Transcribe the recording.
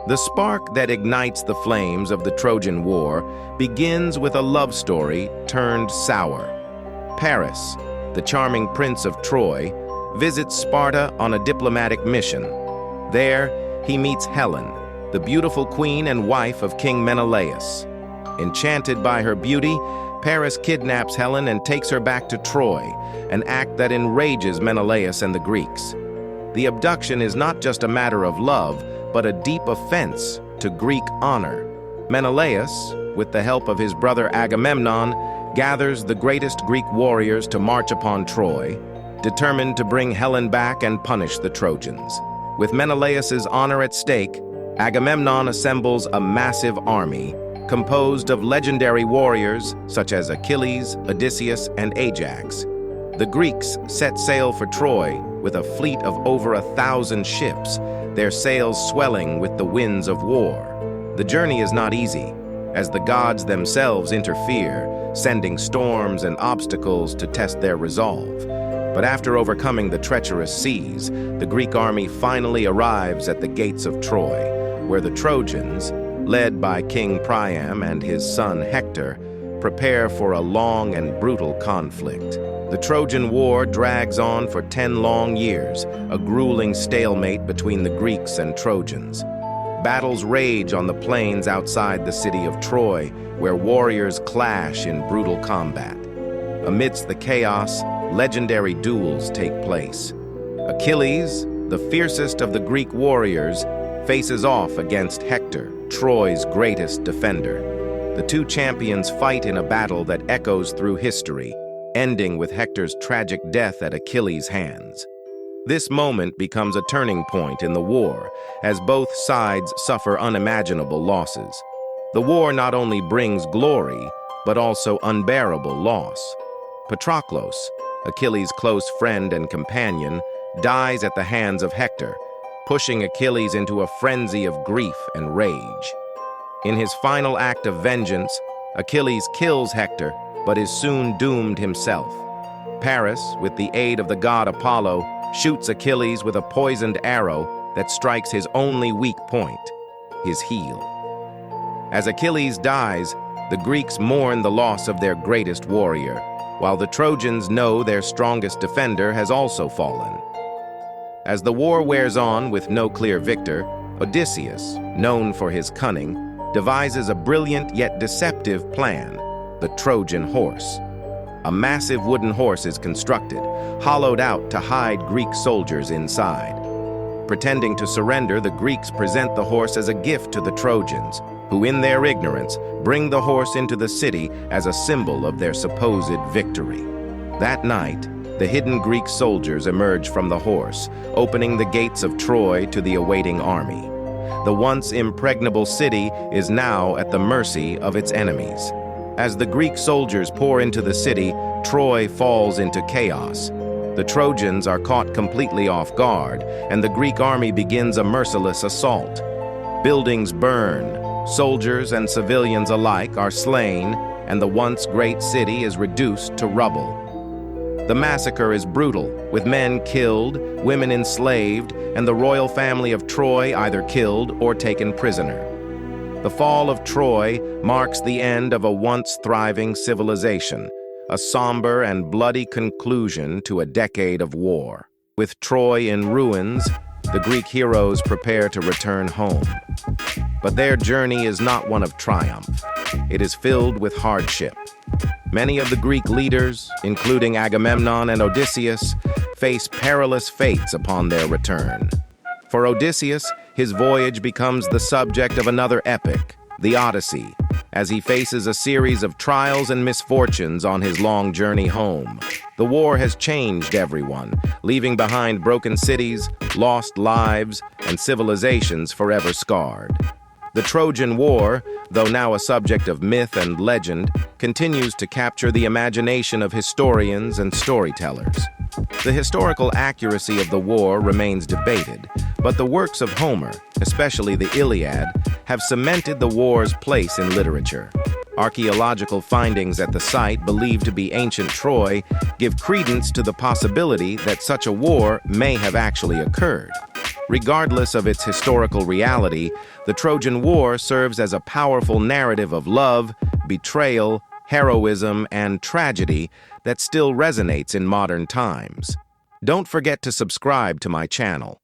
The spark that ignites the flames of the Trojan War begins with a love story turned sour. Paris, the charming prince of Troy, visits Sparta on a diplomatic mission. There, he meets Helen, the beautiful queen and wife of King Menelaus. Enchanted by her beauty, Paris kidnaps Helen and takes her back to Troy, an act that enrages Menelaus and the Greeks. The abduction is not just a matter of love, but a deep offense to Greek honor. Menelaus, with the help of his brother Agamemnon, gathers the greatest Greek warriors to march upon Troy, determined to bring Helen back and punish the Trojans. With Menelaus's honor at stake, Agamemnon assembles a massive army composed of legendary warriors such as Achilles, Odysseus, and Ajax. The Greeks set sail for Troy with a fleet of over 1,000 ships, their sails swelling with the winds of war. The journey is not easy, as the gods themselves interfere, sending storms and obstacles to test their resolve. But after overcoming the treacherous seas, the Greek army finally arrives at the gates of Troy, where the Trojans, led by King Priam and his son Hector, prepare for a long and brutal conflict. The Trojan War drags on for 10 long years, a grueling stalemate between the Greeks and Trojans. Battles rage on the plains outside the city of Troy, where warriors clash in brutal combat. Amidst the chaos, legendary duels take place. Achilles, the fiercest of the Greek warriors, faces off against Hector, Troy's greatest defender. The two champions fight in a battle that echoes through history, ending with Hector's tragic death at Achilles' hands. This moment becomes a turning point in the war, as both sides suffer unimaginable losses. The war not only brings glory, but also unbearable loss. Patroclus, Achilles' close friend and companion, dies at the hands of Hector, pushing Achilles into a frenzy of grief and rage. In his final act of vengeance, Achilles kills Hector, but is soon doomed himself. Paris, with the aid of the god Apollo, shoots Achilles with a poisoned arrow that strikes his only weak point, his heel. As Achilles dies, the Greeks mourn the loss of their greatest warrior, while the Trojans know their strongest defender has also fallen. As the war wears on with no clear victor, Odysseus, known for his cunning, devises a brilliant yet deceptive plan, the Trojan horse. A massive wooden horse is constructed, hollowed out to hide Greek soldiers inside. Pretending to surrender, the Greeks present the horse as a gift to the Trojans, who in their ignorance bring the horse into the city as a symbol of their supposed victory. That night, the hidden Greek soldiers emerge from the horse, opening the gates of Troy to the awaiting army. The once impregnable city is now at the mercy of its enemies. As the Greek soldiers pour into the city, Troy falls into chaos. The Trojans are caught completely off guard, and the Greek army begins a merciless assault. Buildings burn, soldiers and civilians alike are slain, and the once great city is reduced to rubble. The massacre is brutal, with men killed, women enslaved, and the royal family of Troy either killed or taken prisoner. The fall of Troy marks the end of a once thriving civilization, a somber and bloody conclusion to a decade of war. With Troy in ruins, the Greek heroes prepare to return home. But their journey is not one of triumph. It is filled with hardship. Many of the Greek leaders, including Agamemnon and Odysseus, face perilous fates upon their return. For Odysseus, his voyage becomes the subject of another epic, the Odyssey, as he faces a series of trials and misfortunes on his long journey home. The war has changed everyone, leaving behind broken cities, lost lives, and civilizations forever scarred. The Trojan War, though now a subject of myth and legend, continues to capture the imagination of historians and storytellers. The historical accuracy of the war remains debated, but the works of Homer, especially the Iliad, have cemented the war's place in literature. Archaeological findings at the site, believed to be ancient Troy, give credence to the possibility that such a war may have actually occurred. Regardless of its historical reality, the Trojan War serves as a powerful narrative of love, betrayal, heroism, and tragedy that still resonates in modern times. Don't forget to subscribe to my channel.